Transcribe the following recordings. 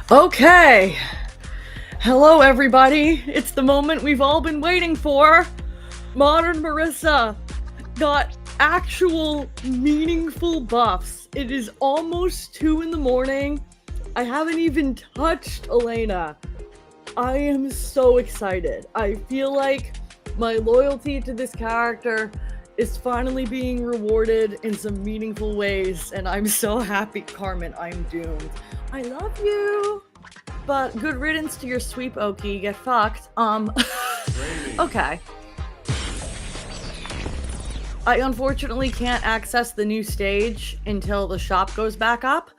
Okay. Hello, everybody. It's the moment we've all been waiting for. Modern Marisa got actual meaningful buffs. It is almost 2 in the morning. I haven't even touched Elena. I am so excited. I feel like my loyalty to this character is finally being rewarded in some meaningful ways, and I'm so happy. Carmen, I'm doomed. I love you, but good riddance to your sweep, Oki. Get fucked. Okay. I unfortunately can't access the new stage until the shop goes back up.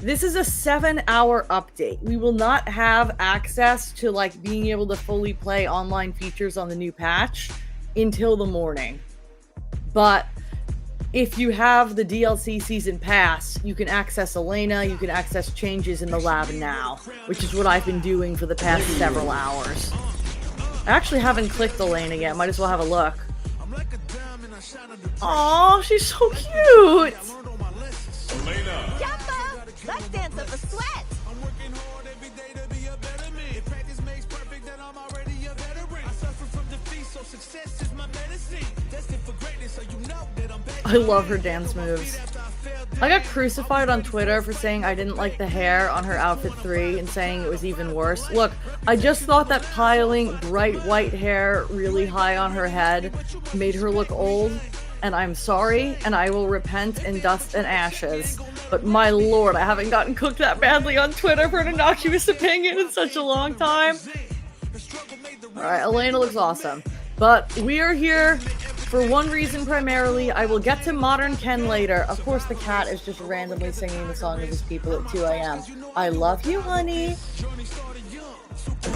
This is a 7-hour update. We will not have access to like being able to fully play online features on the new patch until the morning. But if you have the DLC season pass, you can access Elena, you can access changes in the lab now, which is what I've been doing for the past several hours. I actually haven't clicked Elena yet, might as well have a look. Aw, she's so cute! Elena! Let's dance up a sweat! I love her dance moves. I got crucified on Twitter for saying I didn't like the hair on her outfit 3 and saying it was even worse. Look, I just thought that piling bright white hair really high on her head made her look old, and I'm sorry, and I will repent in dust and ashes. But my lord, I haven't gotten cooked that badly on Twitter for an innocuous opinion in such a long time. Alright, Elena looks awesome. But we are here for one reason primarily. I will get to Modern Ken later. Of course, the cat is just randomly singing the song of his people at 2 a.m. I love you, honey.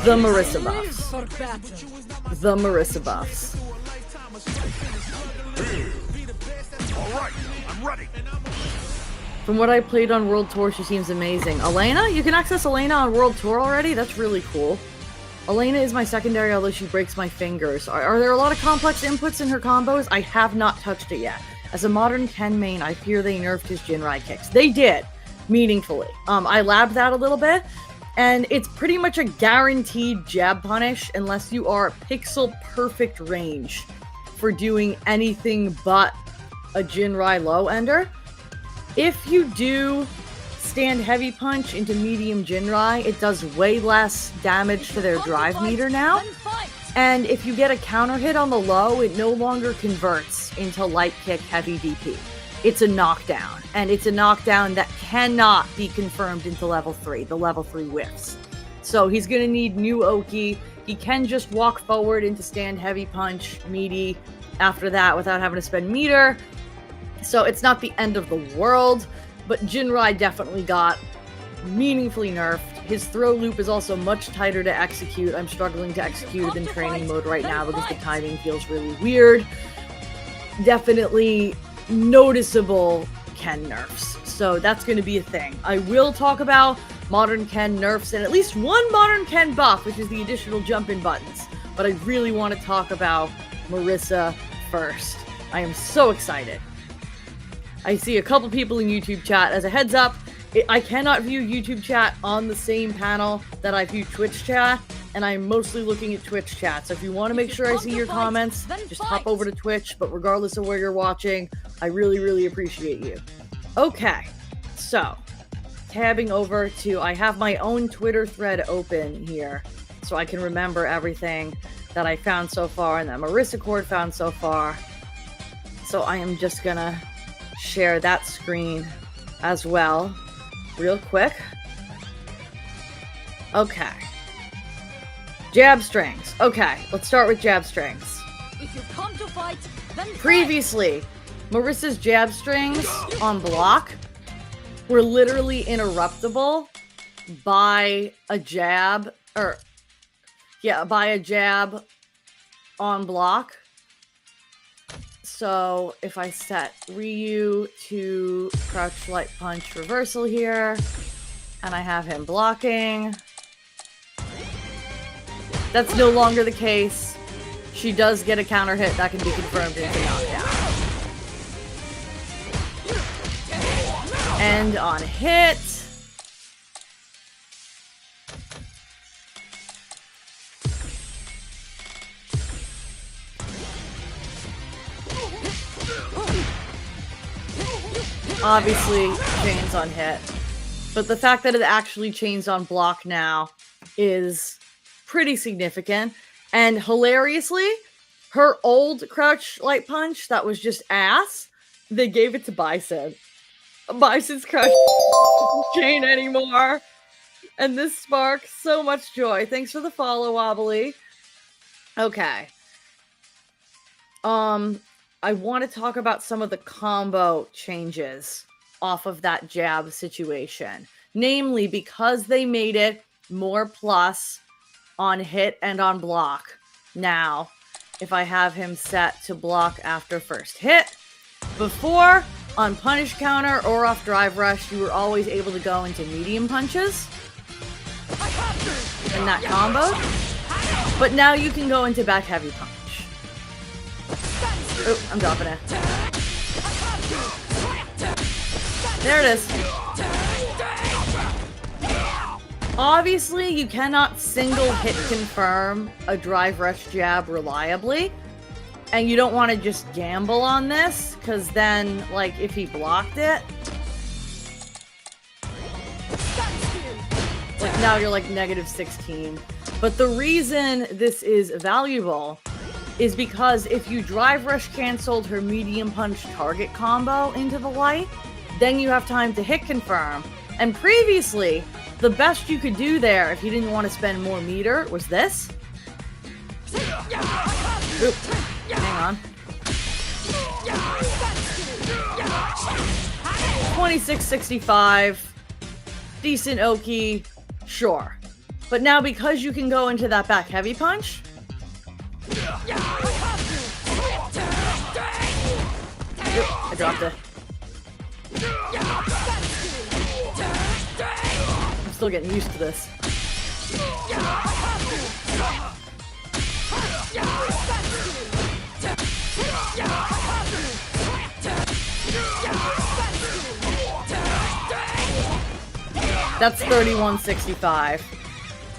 The Marisa buffs. The Marisa buffs. Alright, I'm ready. From what I played on World Tour, she seems amazing. Elena? You can access Elena on World Tour already? That's really cool. Elena is my secondary, although she breaks my fingers. Are there a lot of complex inputs in her combos? I have not touched it yet. As a modern Ken main, I fear they nerfed his Jinrai kicks. They did, meaningfully. I labbed that a little bit, and it's pretty much a guaranteed jab punish unless you are pixel perfect range for doing anything but a Jinrai low ender. If you do stand heavy punch into medium Jinrai, it does way less damage to their drive meter now. And if you get a counter hit on the low, it no longer converts into light kick heavy DP. It's a knockdown, and it's a knockdown that cannot be confirmed into level 3, the level 3 whiffs. So he's gonna need new Oki. He can just walk forward into stand heavy punch, meaty, after that without having to spend meter. So it's not the end of the world. But Jinrai definitely got meaningfully nerfed. His throw loop is also much tighter to execute. I'm struggling to execute it in training mode right now because the timing feels really weird. Definitely noticeable Ken nerfs. So that's going to be a thing. I will talk about Modern Ken nerfs and at least one Modern Ken buff, which is the additional jump-in buttons. But I really want to talk about Marisa first. I am so excited. I see a couple people in YouTube chat. As a heads up, I cannot view YouTube chat on the same panel that I view Twitch chat, and I'm mostly looking at Twitch chat. So if you want to make sure I see your comments, just hop over to Twitch, but regardless of where you're watching, I really, really appreciate you. Okay, so, tabbing over to, I have my own Twitter thread open here, so I can remember everything that I found so far, and that Marisa Cord found so far. So I am just gonna share that screen as well real quick. Okay, jab strings. Okay, let's start with jab strings. If you come to fight, then previously Marisa's jab strings on block were literally interruptible by a jab, by a jab on block. So if I set Ryu to crouch light punch reversal here, and I have him blocking, that's no longer the case. She does get a counter hit that can be confirmed into knockdown. And on hit, obviously chains on hit. But the fact that it actually chains on block now is pretty significant. And hilariously, her old crouch light punch that was just ass, they gave it to Bison. Bison's crouch chain anymore. And this sparks so much joy. Thanks for the follow, Wobbly. Okay. I want to talk about some of the combo changes off of that jab situation. Namely, because they made it more plus on hit and on block. Now, if I have him set to block after first hit, before, on punish counter or off drive rush, you were always able to go into medium punches in that combo. But now you can go into back heavy punch. Oh, I'm dropping it. There it is. Obviously, you cannot single hit confirm a drive rush jab reliably. And you don't want to just gamble on this, because then, like, if he blocked it, like, now you're like -16. But the reason this is valuable is because if you drive rush canceled her medium punch target combo into the light, then you have time to hit confirm. And previously, the best you could do there, if you didn't want to spend more meter, was this. Oop. Hang on. 2665. Decent Oki. Sure. But now because you can go into that back heavy punch. Oop, I dropped it. I'm still getting used to this. That's 3165.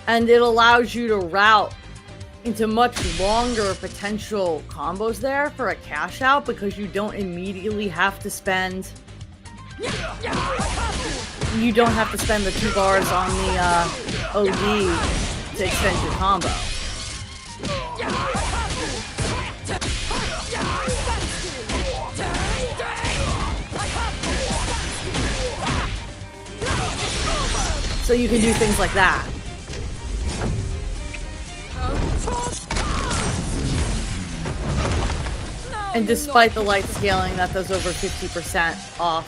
And it allows you to route into much longer potential combos there for a cash out because you don't immediately have to spend... You don't have to spend the 2 bars on the OD to extend your combo. So you can do things like that. And despite the light scaling, that does over 50% off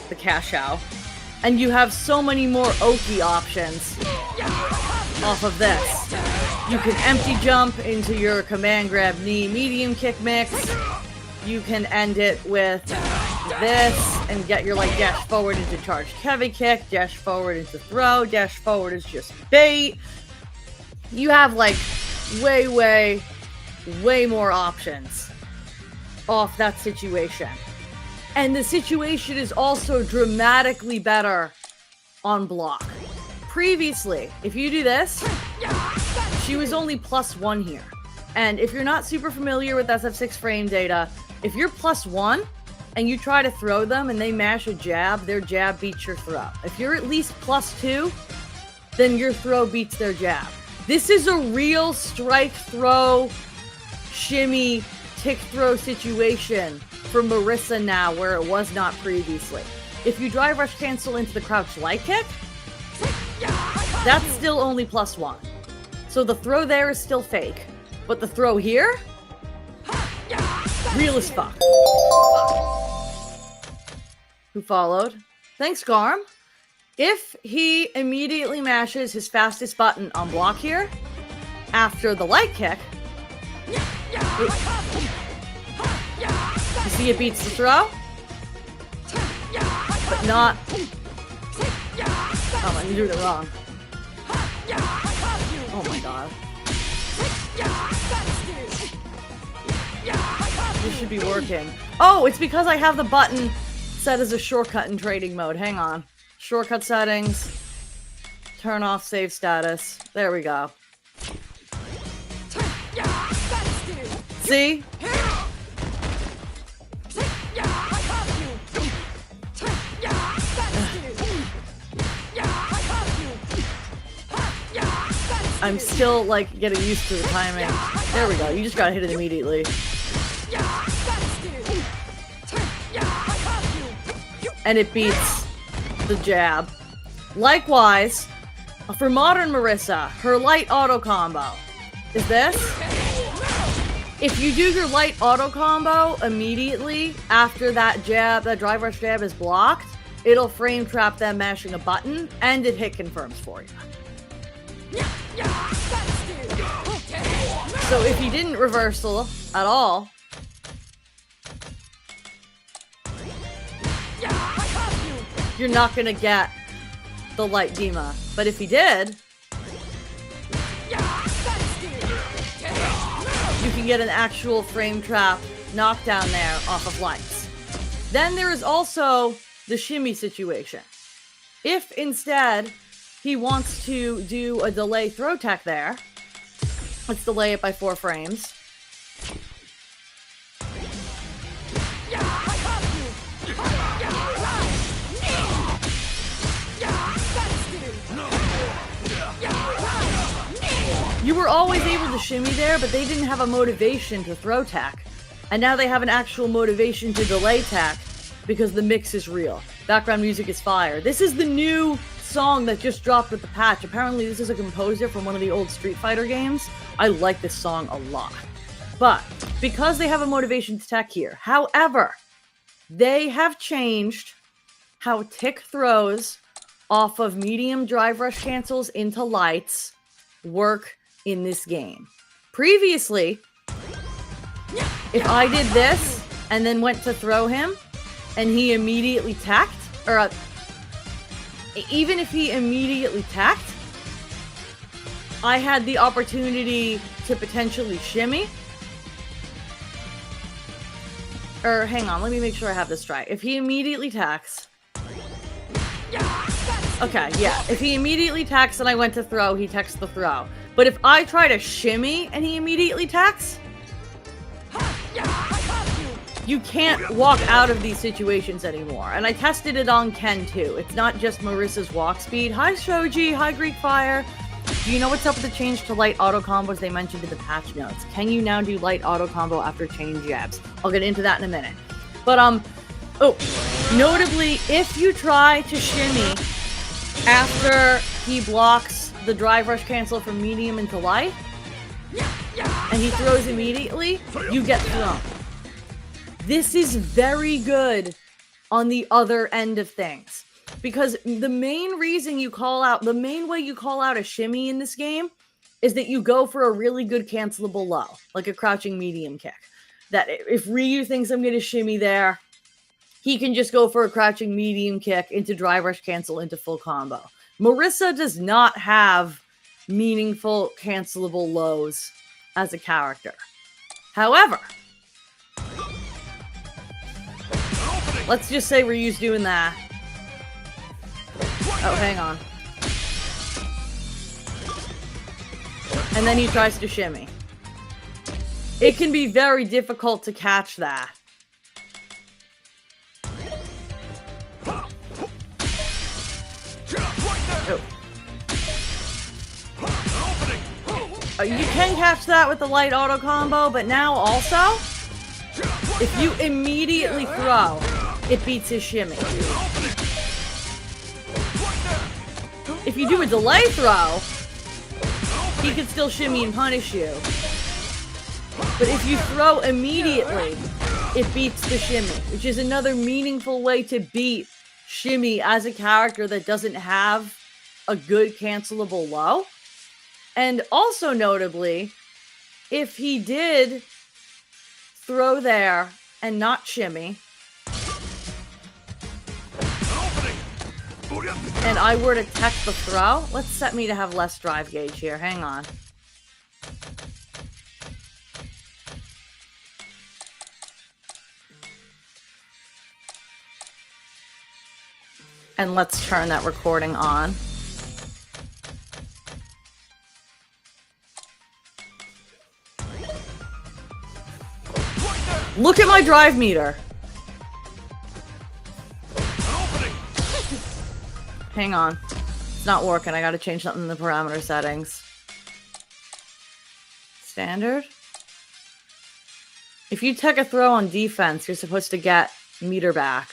the cash out. And you have so many more Oki options off of this. You can empty jump into your command grab knee medium kick mix. You can end it with this and get your like dash forward into charged heavy kick, dash forward into throw, dash forward is just bait. You have like way more options off that situation. And the situation is also dramatically better on block. Previously, if you do this, she was only +1 here. And if you're not super familiar with SF6 frame data, if you're +1 and you try to throw them and they mash a jab, their jab beats your throw. If you're at least +2, then your throw beats their jab. This is a real strike throw, shimmy, tick throw situation for MARISA now where it was not previously. If you drive rush cancel into the crouch light kick, that's still only +1. So the throw there is still fake. But the throw here, real as fuck. Who followed? Thanks, Garm. If he immediately mashes his fastest button on block here, after the light kick, you see it beats the throw, but not... Oh, I'm doing it wrong. Oh my god. This should be working. Oh, it's because I have the button set as a shortcut in trading mode. Hang on. Shortcut settings. Turn off save status. There we go. See? I'm still, like, getting used to the timing. There we go. You just gotta hit it immediately. And it beats the jab. Likewise, for modern Marisa, her light auto combo is this. If you do your light auto combo immediately after that jab, that drive rush jab is blocked, it'll frame trap them mashing a button, and it hit confirms for you. So if you didn't reversal at all, you're not gonna get the light Dima. But if he did, you can get an actual frame trap knockdown there off of lights. Then there is also the shimmy situation. If instead he wants to do a delay throw tech there, let's delay it by 4 frames. You were always able to shimmy there, but they didn't have a motivation to throw tech. And now they have an actual motivation to delay tech because the mix is real. Background music is fire. This is the new song that just dropped with the patch. Apparently this is a composer from one of the old Street Fighter games. I like this song a lot. But because they have a motivation to tech here, however, they have changed how tick throws off of medium drive rush cancels into lights work in this game. Previously, if I did this and then went to throw him and he immediately tacked, or even if he immediately tacked, I had the opportunity to potentially shimmy. Or hang on, let me make sure I have this right. If he immediately tacks, okay, yeah. If he immediately tacks and I went to throw, he techs the throw. But if I try to shimmy and he immediately tacks, you can't walk out of these situations anymore. And I tested it on Ken too. It's not just Marisa's walk speed. Hi Shoji, hi Greek Fire. Do you know what's up with the change to light auto combos they mentioned in the patch notes? Can you now do light auto combo after chain jabs? I'll get into that in a minute. But notably, if you try to shimmy after he blocks the drive rush cancel from medium into light, and he throws immediately, you get thrown. This is very good on the other end of things. Because the main reason you call out, the main way you call out a shimmy in this game is that you go for a really good cancelable low, like a crouching medium kick. That if Ryu thinks I'm going to shimmy there, he can just go for a crouching medium kick into drive rush cancel into full combo. Marisa does not have meaningful cancelable lows as a character. However, let's just say Ryu's doing that. Oh, hang on. And then he tries to shimmy. It can be very difficult to catch that. Oh. You can catch that with the light auto combo, but now also, if you immediately throw, it beats his shimmy. If you do a delay throw, he can still shimmy and punish you. But if you throw immediately, it beats the shimmy, which is another meaningful way to beat shimmy as a character that doesn't have a good cancelable low. And also notably, if he did throw there and not shimmy, and I were to tech the throw, let's set me to have less drive gauge here. Hang on. And let's turn that recording on. Look at my drive meter. Hang on. It's not working. I gotta change something in the parameter settings. Standard? If you take a throw on defense, you're supposed to get meter back.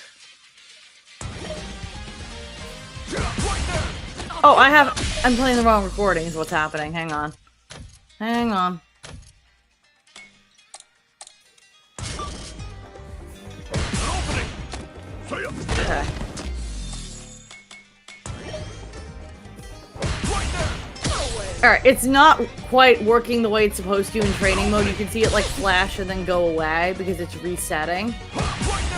Oh, I'm playing the wrong recording is what's happening. Hang on. Hang on. Okay. Alright, it's not quite working the way it's supposed to in training mode. You can see it like flash and then go away because it's resetting.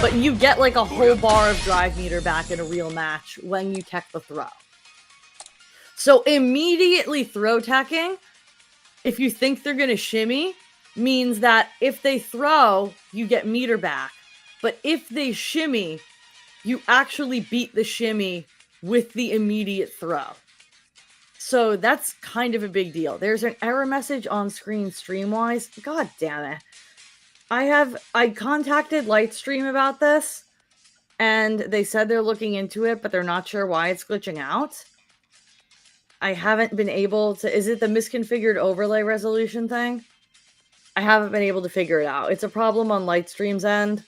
But you get like a whole bar of drive meter back in a real match when you tech the throw. So immediately throw teching, if you think they're going to shimmy, means that if they throw, you get meter back. But if they shimmy, you actually beat the shimmy with the immediate throw. So that's kind of a big deal. There's an error message on screen stream-wise. God damn it. I contacted Lightstream about this, and they said they're looking into it, but they're not sure why it's glitching out. I haven't been able to... Is it the misconfigured overlay resolution thing? I haven't been able to figure it out. It's a problem on Lightstream's end,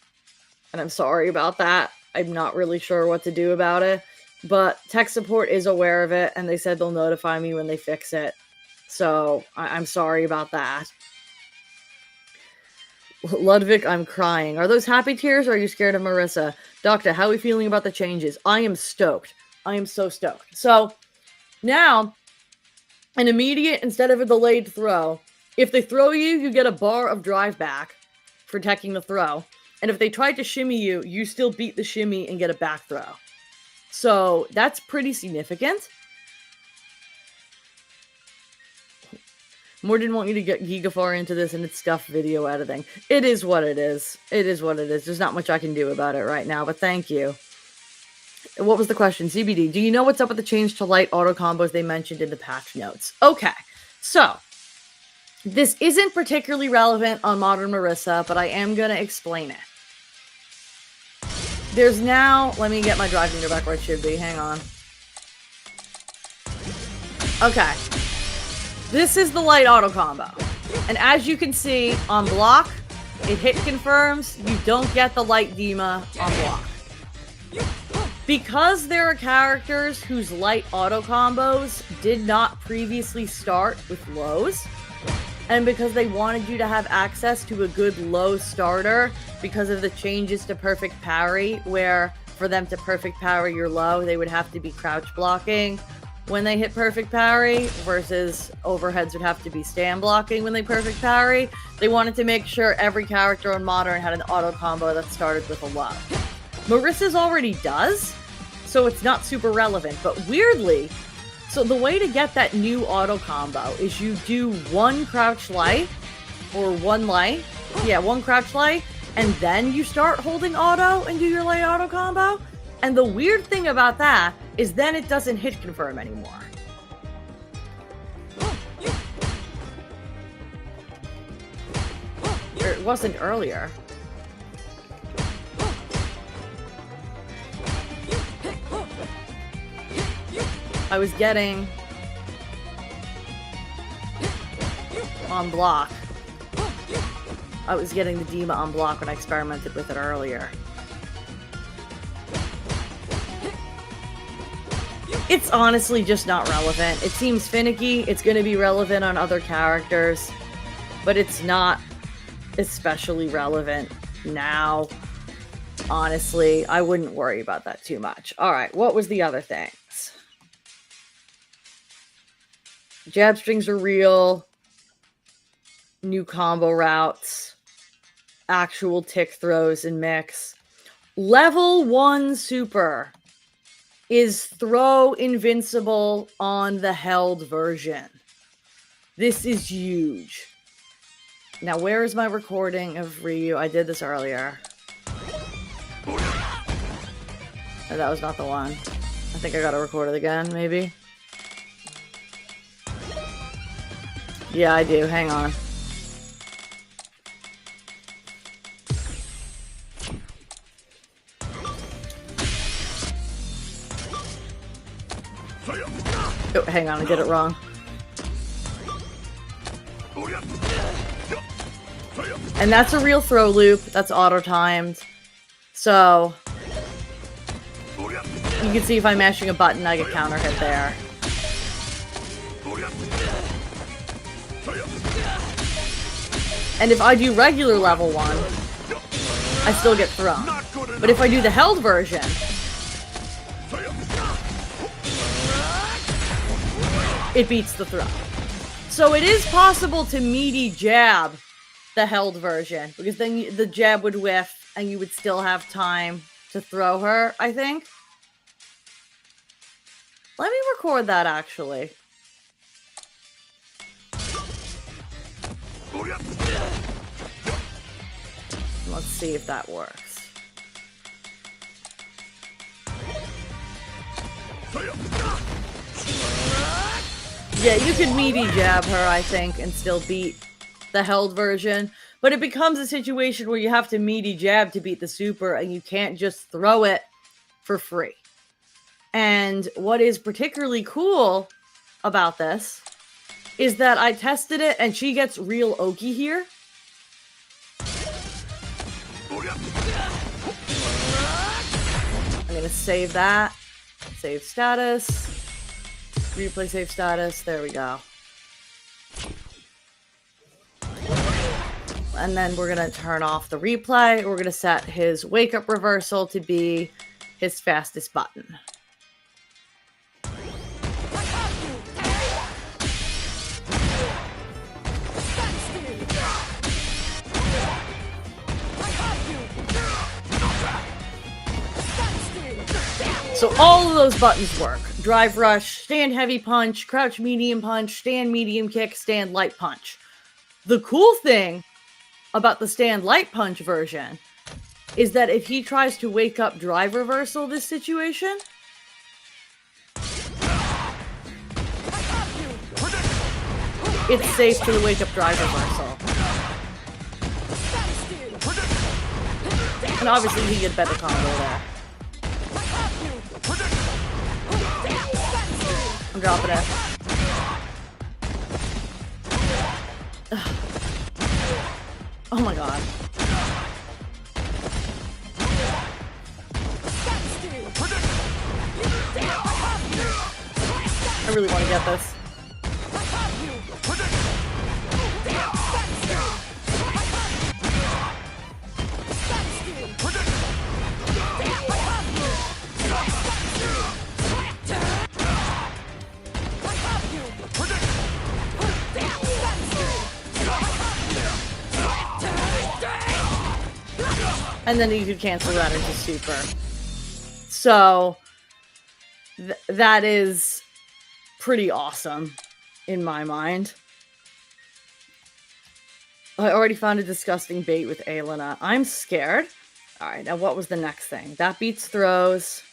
and I'm sorry about that. I'm not really sure what to do about it. But tech support is aware of it, and they said they'll notify me when they fix it. So, I'm sorry about that. Ludwig, I'm crying. Are those happy tears, or are you scared of Marisa? Doctor, how are we feeling about the changes? I am stoked. I am so stoked. So, now, an immediate instead of a delayed throw. If they throw you, you get a bar of drive back for teching the throw. And if they tried to shimmy you, you still beat the shimmy and get a back throw. So, that's pretty significant. More didn't want you to get Gigafar into this and it's stuff video editing. It is what it is. It is what it is. There's not much I can do about it right now, but thank you. What was the question? CBD, do you know what's up with the change to light auto combos they mentioned in the patch notes? Okay, so this isn't particularly relevant on Modern Marisa, but I am going to explain it. There's now... Let me get my drive meter back where it should be. Hang on. Okay. This is the light auto combo. And as you can see, on block, it hit confirms. You don't get the light Dima on block. Because there are characters whose light auto combos did not previously start with lows, and because they wanted you to have access to a good low starter because of the changes to perfect parry, where for them to perfect parry your low, they would have to be crouch blocking when they hit perfect parry, versus overheads would have to be stand blocking when they perfect parry. They wanted to make sure every character on Modern had an auto combo that started with a low. Marisa's already does, so it's not super relevant, but weirdly, so the way to get that new auto combo is you do one crouch light, or one light, yeah, one crouch light, and then you start holding auto and do your light auto combo. And the weird thing about that is then it doesn't hit confirm anymore. Or it wasn't earlier. I was getting on block. I was getting the Dima on block when I experimented with it earlier. It's honestly just not relevant. It seems finicky. It's going to be relevant on other characters, but it's not especially relevant now. Honestly, I wouldn't worry about that too much. All right, what was the other things? Jab strings are real. New combo routes. Actual tick throws and mix. Level 1 super is throw invincible on the held version. This is huge. Now, where is my recording of Ryu? I did this earlier. Oh, that was not the one. I think I gotta record it again, maybe. Yeah, I do. Hang on. Oh, hang on, I did it wrong. And that's a real throw loop. That's auto-timed. So, you can see if I'm mashing a button, I get counter hit there. And if I do regular level 1, I still get thrown. But if I do the held version, it beats the throw. So it is possible to meaty jab the held version, because then the jab would whiff and you would still have time to throw her, I think. Let me record that, actually. Let's see if that works. Yeah, you could meaty jab her, I think, and still beat the held version. But it becomes a situation where you have to meaty jab to beat the super, and you can't just throw it for free. And what is particularly cool about this is that I tested it, and she gets real oaky here. I'm gonna save that. Save status. Replay save status. There we go. And then we're gonna turn off the replay. We're gonna set his wake up reversal to be his fastest button. So all of those buttons work. Drive rush, stand heavy punch, crouch medium punch, stand medium kick, stand light punch. The cool thing about the stand light punch version is that if he tries to wake up drive reversal this situation, it's safe to the wake up drive reversal. And obviously he get a better combo there. I'm dropping it. Ugh. Oh my god. I really want to get this. And then you could cancel that into super. So, that is pretty awesome, in my mind. I already found a disgusting bait with Aelina. I'm scared. Alright, now what was the next thing? That beats throws.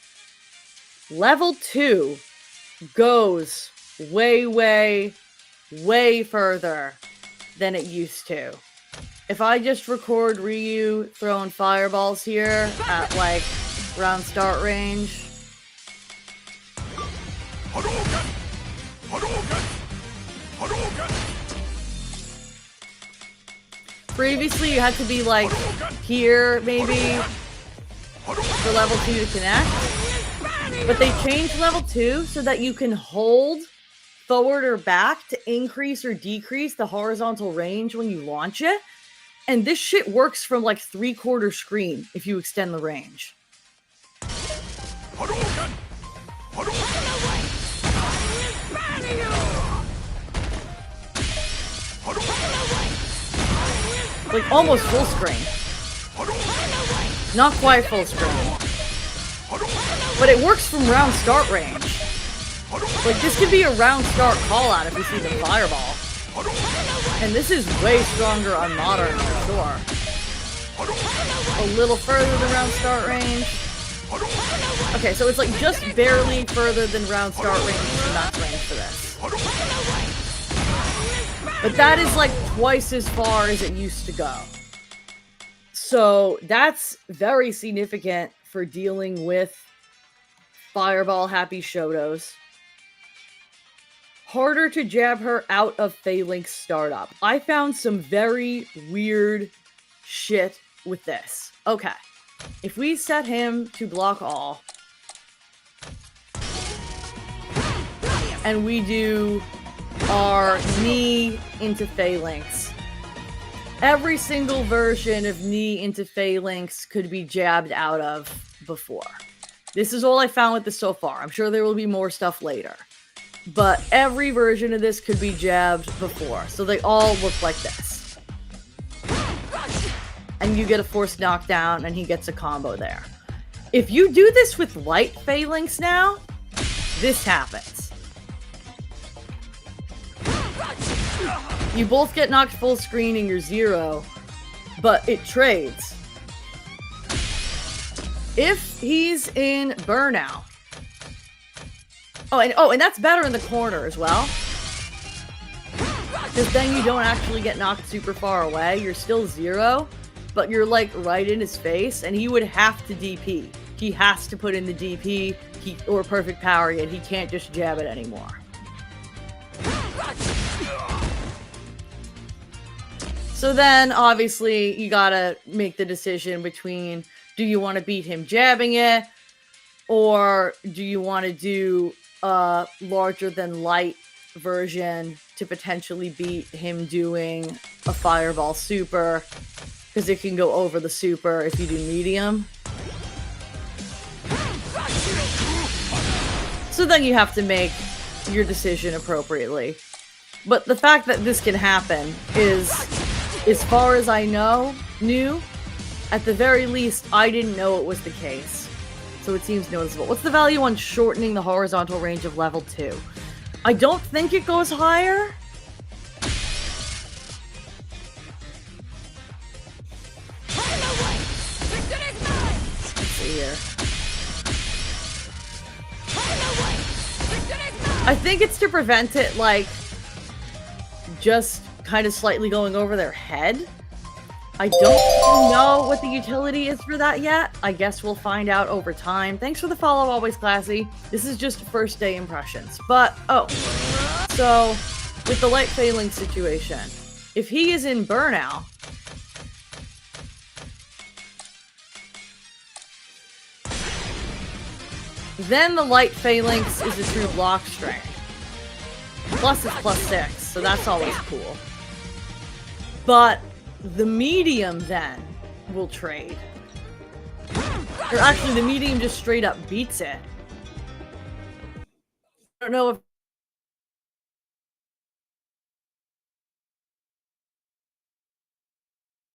Level 2 goes way, way, way further than it used to. If I just record Ryu throwing fireballs here at, like, round start range. Previously, you had to be, like, here, maybe, for level 2 to connect. But they changed level 2 so that you can hold forward or back to increase or decrease the horizontal range when you launch it. And this shit works from like 3/4 screen if you extend the range. Like almost full screen. Not quite full screen. But it works from round start range. Like this could be a round start call out if you see the fireball. And this is way stronger on modern for sure. A little further than round start range. Okay, so it's like just barely further than round start range and max range for this. But that is like twice as far as it used to go. So that's very significant for dealing with Fireball Happy Shotos. Harder to jab her out of Phalanx startup. I found some very weird shit with this. Okay. If we set him to block all, and we do our knee into phalanx, every single version of knee into phalanx could be jabbed out of before. This is all I found with this so far. I'm sure there will be more stuff later. But every version of this could be jabbed before. So they all look like this. And you get a forced knockdown, and he gets a combo there. If you do this with light phalanx now, this happens. You both get knocked full screen and you're 0, but it trades. If he's in burnout. And that's better in the corner as well. Because then you don't actually get knocked super far away. You're still 0, but you're like right in his face, and he would have to DP. He has to put in the DP or perfect power it. He can't just jab it anymore. So then, obviously, you gotta make the decision between, do you want to beat him jabbing it, or do you want to do a larger-than-light version to potentially beat him doing a fireball super, because it can go over the super if you do medium. So then you have to make your decision appropriately. But the fact that this can happen is, as far as I knew, at the very least, I didn't know it was the case. So it seems noticeable. What's the value on shortening the horizontal range of level 2? I don't think it goes higher. Let's see here. I think it's to prevent it, like, just kind of slightly going over their head. I don't know what the utility is for that yet. I guess we'll find out over time. Thanks for the follow, always classy. This is just first day impressions. But, so, with the light phalanx situation, if he is in burnout, then the light phalanx is a true block strength. Plus it's +6, so that's always cool. But the medium then will trade. Or actually, the medium just straight up beats it. I don't know if